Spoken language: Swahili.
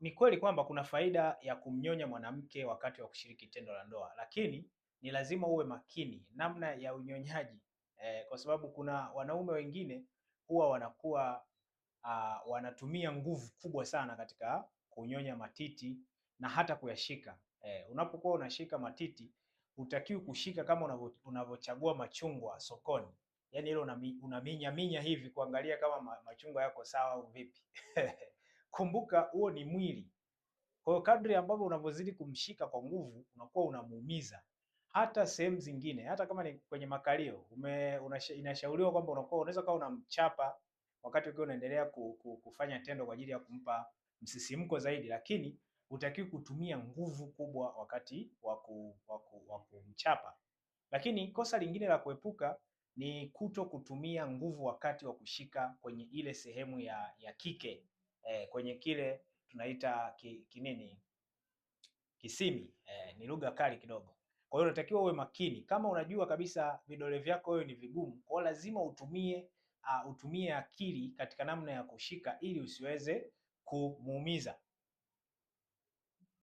ni kweli kwamba kuna faida ya kumnyonya mwanamke wakati wa kushiriki tendo la ndoa, lakini ni lazima uwe makini namna ya unyonyaji kwa sababu kuna wanaume wengine huwa wanakuwa wanatumia nguvu kubwa sana katika kunyonya matiti na hata kuyashika. Unapokuwa unashika matiti hutakiwi kushika kama unavyochagua machungwa sokoni, yaani ile unaminya minya hivi kuangalia kama machungwa yako sawa au vipi. Kumbuka huo ni mwili. Kwa hiyo kadri ambavyo unavyozidi kumshika kwa nguvu unakuwa unamuumiza. Hata sehemu zingine, hata kama ni kwenye makalio, inashauriwa kwamba unaweza kuwa unamchapa wakati ukiwa unaendelea kufanya tendo kwa ajili ya kumpa msisimko zaidi, lakini hutakiwi kutumia nguvu kubwa wakati wa kumchapa. Lakini kosa lingine la kuepuka ni kuto kutumia nguvu wakati wa kushika kwenye ile sehemu ya kike, kwenye kile tunaita kinini, kisimi, ni lugha kali kidogo. Kwa hiyo unatakiwa uwe makini, kama unajua kabisa vidole vyako wewe ni vigumu, kwa hiyo lazima utumie akili katika namna ya kushika ili usiweze kumuumiza.